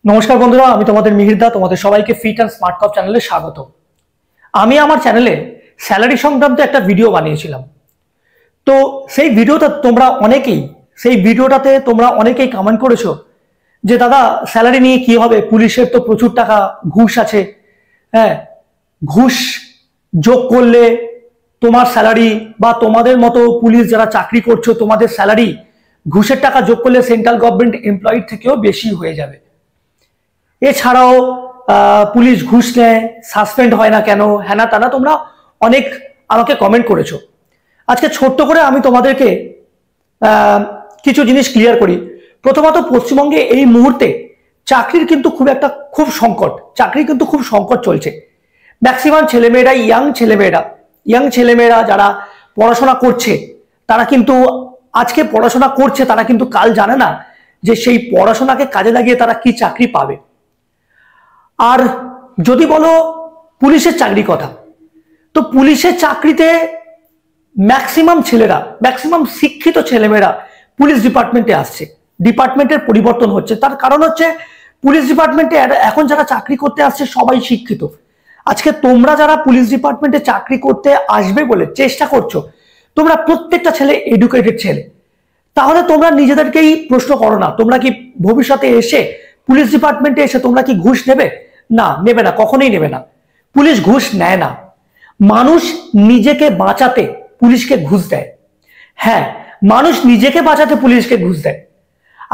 নমস্কার বন্ধুরা, আমি তোমাদের মিহিরদা। তোমাদের সবাইকে ফিট অ্যান্ড স্মার্ট কাপ চ্যানেলে স্বাগত। আমি আমার চ্যানেলে স্যালারি সংক্রান্ত একটা ভিডিও বানিয়েছিলাম। তো সেই ভিডিওটাতে তোমরা অনেকেই কমেন্ট করেছো যে দাদা, স্যালারি নিয়ে কি হবে, পুলিশের তো প্রচুর টাকা ঘুষ আছে। হ্যাঁ, ঘুষ যোগ করলে তোমার স্যালারি বা তোমাদের মতো পুলিশ যারা চাকরি করছো তোমাদের স্যালারি ঘুষের টাকা যোগ করলে সেন্ট্রাল গভর্নমেন্ট এমপ্লয়ির থেকেও বেশি হয়ে যাবে। এছাড়াও পুলিশ ঘুষ নেয়, সাসপেন্ড হয় না কেন, হ্যানা তানা তোমরা অনেক আমাকে কমেন্ট করেছো। আজকে ছোট্ট করে আমি তোমাদেরকে কিছু জিনিস ক্লিয়ার করি। প্রথমত, পশ্চিমবঙ্গে এই মুহূর্তে চাকরির কিন্তু খুব সংকট চলছে। ম্যাক্সিমাম ছেলেমেয়েরা, ইয়াং ছেলেমেয়েরা যারা পড়াশোনা করছে, তারা কিন্তু আজকে পড়াশোনা করছে, তারা কিন্তু কাল জানে না যে সেই পড়াশোনাকে কাজে লাগিয়ে তারা কি চাকরি পাবে। আর যদি বলো পুলিশের চাকরি কথা, তো পুলিশের চাকরিতে ম্যাক্সিমাম শিক্ষিত ছেলেমেয়েরা পুলিশ ডিপার্টমেন্টে আসছে। ডিপার্টমেন্টের পরিবর্তন হচ্ছে, তার কারণ হচ্ছে পুলিশ ডিপার্টমেন্টে এখন যারা চাকরি করতে আসছে সবাই শিক্ষিত। আজকে তোমরা যারা পুলিশ ডিপার্টমেন্টে চাকরি করতে আসবে বলে চেষ্টা করছো, তোমরা প্রত্যেকটা ছেলে এডুকেটেড ছেলে। তাহলে তোমরা নিজেদেরকেই প্রশ্ন করো না, তোমরা কি ভবিষ্যতে এসে পুলিশ ডিপার্টমেন্টে এসে তোমরা কি ঘুষ নেবে? না, নেবে না, কখনোই নেবে না। পুলিশ ঘুষ নেয় না। মানুষ নিজেকে বাঁচাতে পুলিশকে ঘুষ দেয়। হ্যাঁ, মানুষ নিজেকে বাঁচাতে পুলিশকে ঘুষ দেয়।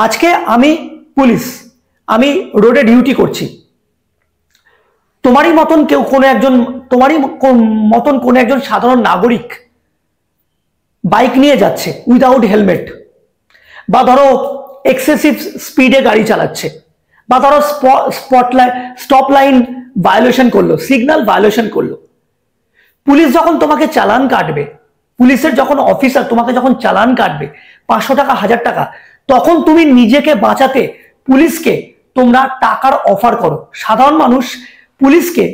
আজকে আমি পুলিশ, আমি রোডে ডিউটি করছি। তোমারই মতন কোনো একজন সাধারণ নাগরিক বাইক নিয়ে যাচ্ছে উইদাউট হেলমেট, বা ধরো এক্সেসিভ স্পিডে গাড়ি চালাচ্ছে, বা ধরো স্টপ লাইন ভায়োলেশন করলো, সিগন্যাল ভায়োলেশন করলো। পুলিশ যখন তোমাকে চালান কাটবে, পুলিশের যখন অফিসার তোমাকে যখন চালান কাটবে 500 টাকা, 1000 টাকা, তখন তুমি নিজেকে বাঁচাতে পুলিশকে তোমরা টাকার অফার করো। সাধারণ মানুষ পুলিশকে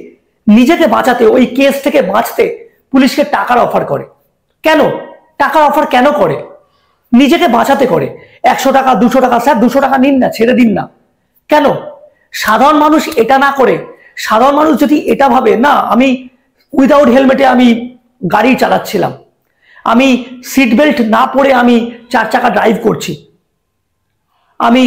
নিজেকে বাঁচাতে, ওই কেস থেকে বাঁচতে পুলিশকে টাকার অফার করে। কেন টাকার অফার কেন করে? নিজেকে বাঁচাতে করে। 100 টাকা, 200 টাকা, স্যার 200 টাকা নিন না, ছেড়ে দিন না। কেন? সাধারণ মানুষ এটা না করে, সাধারণ মানুষ যদি এটা ভাবে, না আমি উইদাউট হেলমেটে আমি গাড়ি চালাচ্ছিলাম, আমি সিট বেল্ট না পরে আমি 4 চাকা ড্রাইভ করছি, আমি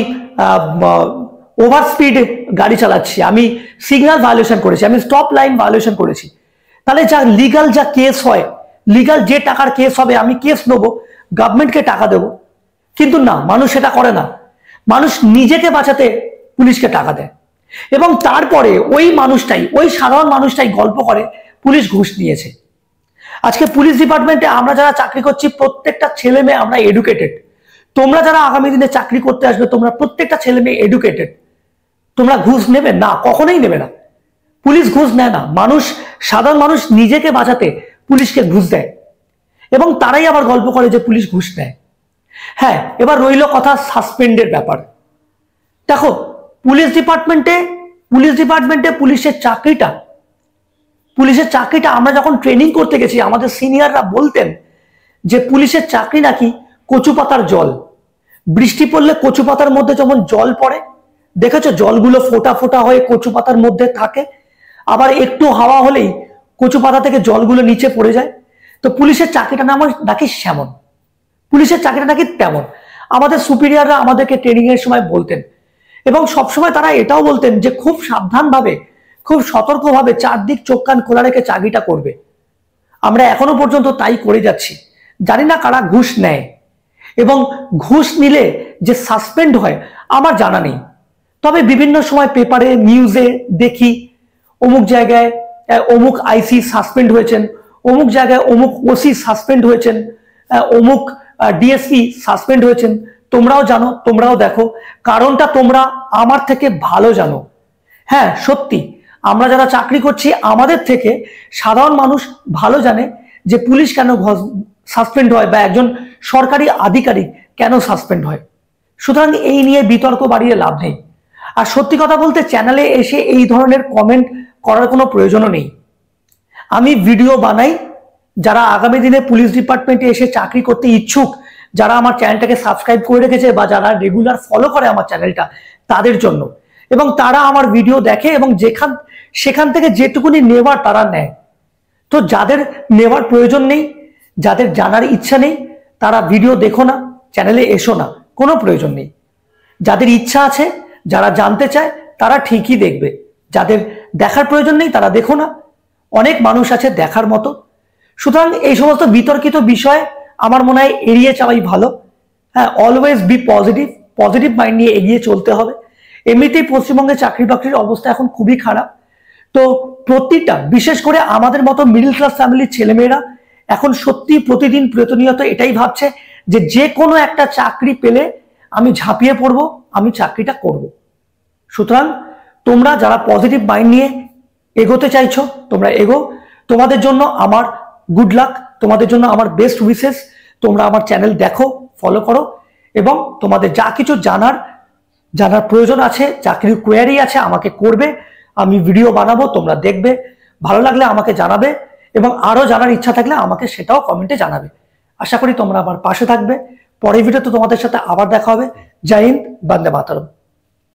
ওভার স্পিড গাড়ি চালাচ্ছি, আমি সিগন্যাল ভায়োলেশন করেছি, আমি স্টপ লাইন ভায়োলেশন করেছি, তাহলে যা কেস হয়, লিগাল যে টাকার কেস হবে আমি কেস নেবো, গভর্নমেন্টকে টাকা দেবো। কিন্তু না, মানুষ সেটা করে না। মানুষ নিজেকে বাঁচাতে পুলিশকে টাকা দেয়, এবং তারপরে ওই সাধারণ মানুষটাই গল্প করে পুলিশ ঘুষ নিয়েছে। আজকে পুলিশ ডিপার্টমেন্টে আমরা যারা চাকরি করছি প্রত্যেকটা ছেলে মেয়ে আমরা এডুকেটেড। তোমরা যারা আগামী দিনে চাকরি করতে আসবে, তোমরা প্রত্যেকটা ছেলে মেয়ে এডুকেটেড। তোমরা ঘুষ নেবে না, কখনোই নেবে না। পুলিশ ঘুষ নেয় না। সাধারণ মানুষ নিজেকে বাঁচাতে পুলিশকে ঘুষ দেয়, এবং তারাই আবার গল্প করে যে পুলিশ ঘুষ নেয়। হ্যাঁ, এবার রইল কথা সাসপেন্ডের ব্যাপার। দেখো, পুলিশ ডিপার্টমেন্টে পুলিশের চাকরিটা আমরা যখন ট্রেনিং করতে গেছি, আমাদের সিনিয়ররা বলতেন যে পুলিশের চাকরি নাকি কচু পাতার জল। বৃষ্টি পড়লে কচু পাতার মধ্যে যেমন জল পড়ে, দেখেছো জলগুলো ফোটা ফোটা হয়ে কচু পাতার মধ্যে থাকে, আবার একটু হাওয়া হলেই কচু পাতা থেকে জলগুলো নিচে পড়ে যায়। তো পুলিশের চাকরিটা নাকি সেমন, পুলিশের চাকরিটা নাকি তেমন। আমাদের সুপিরিয়ররা আমাদেরকে ট্রেনিং এর সময় বলতেন, এবং সবসময় তারা এটাও বলতেন যে খুব সাবধানভাবে, খুব সতর্কভাবে চারদিক চোখ কান খোলা রেখে চাকরিটা করবে। আমরা এখনো পর্যন্ত তাই করে যাচ্ছি। জানি না কারা ঘুষ নেয়, এবং ঘুষ নিলে যে সাসপেন্ড হয় আমার জানা নেই। তবে বিভিন্ন সময় পেপারে, নিউজে দেখি অমুক জায়গায় অমুক আইসি সাসপেন্ড হয়েছেন, অমুক জায়গায় অমুক ওসি সাসপেন্ড হয়েছেন, অমুক ডিএসপি সাসপেন্ড হয়েছেন। তোমরাও জানো, তোমরাও দেখো, কারণটা তোমরা আমার থেকে ভালো জানো। হ্যাঁ, সত্যি আমরা যারা চাকরি করছি আমাদের থেকে সাধারণ মানুষ ভালো জানে যে পুলিশ কেন সাসপেন্ড হয়, বা একজন সরকারি আধিকারিক কেন সাসপেন্ড হয়। সুতরাং এই নিয়ে বিতর্ক বাড়িয়ে লাভ নেই। আর সত্যি কথা বলতে, চ্যানেলে এসে এই ধরনের কমেন্ট করার কোনো প্রয়োজনও নেই। আমি ভিডিও বানাই যারা আগামী দিনে পুলিশ ডিপার্টমেন্টে এসে চাকরি করতে ইচ্ছুক, যারা আমার চ্যানেলটাকে সাবস্ক্রাইব করে রেখেছে বা যারা রেগুলার ফলো করে আমার চ্যানেলটা, তাদের জন্য। এবং তারা আমার ভিডিও দেখে এবং সেখান থেকে যেটুকুনি নেওয়ার তারা নেয়। তো যাদের নেওয়ার প্রয়োজন নেই, যাদের জানার ইচ্ছা নেই, তারা ভিডিও দেখো না, চ্যানেলে এসো না, কোনো প্রয়োজন নেই। যাদের ইচ্ছা আছে, যারা জানতে চায়, তারা ঠিকই দেখবে। যাদের দেখার প্রয়োজন নেই তারা দেখো না, অনেক মানুষ আছে দেখার মতো। সুতরাং এই সমস্ত বিতর্কিত বিষয় আমার মনে হয় এড়িয়ে চলাই ভালো। হ্যাঁ, always be positive, positive mind নিয়ে এগিয়ে চলতে হবে। এমনিতেই পশ্চিমবঙ্গে চাকরি বাকরির অবস্থা এখন খুবই খারাপ। তো প্রতিটা, বিশেষ করে আমাদের মতো মিডল ক্লাস ফ্যামিলির ছেলেমেয়েরা এখন সত্যি প্রতিদিন প্রতিনিয়ত এটাই ভাবছে যে যে কোনো একটা চাকরি পেলে আমি ঝাঁপিয়ে পড়বো, আমি চাকরিটা করব। সুতরাং তোমরা যারা পজিটিভ মাইন্ড নিয়ে এগোতে চাইছো, তোমরা এগো। তোমাদের জন্য আমার গুড লাক, তোমাদের জন্য আমার বেস্ট উইশেস। তোমরা আমার চ্যানেল দেখো, ফলো করো এবং তোমাদের যা কিছু জানার প্রয়োজন আছে, চাকরির কোয়ারি আছে, আমাকে করবে। আমি ভিডিও বানাবো, তোমরা দেখবে, ভালো লাগলে আমাকে জানাবে এবং আরো জানার ইচ্ছা থাকলে আমাকে সেটাও কমেন্টে জানাবে। আশা করি তোমরা আমার পাশে থাকবে। পরের ভিডিওতে তোমাদের সাথে আবার দেখা হবে। জয় হিন্দ, বন্দে মাতরম।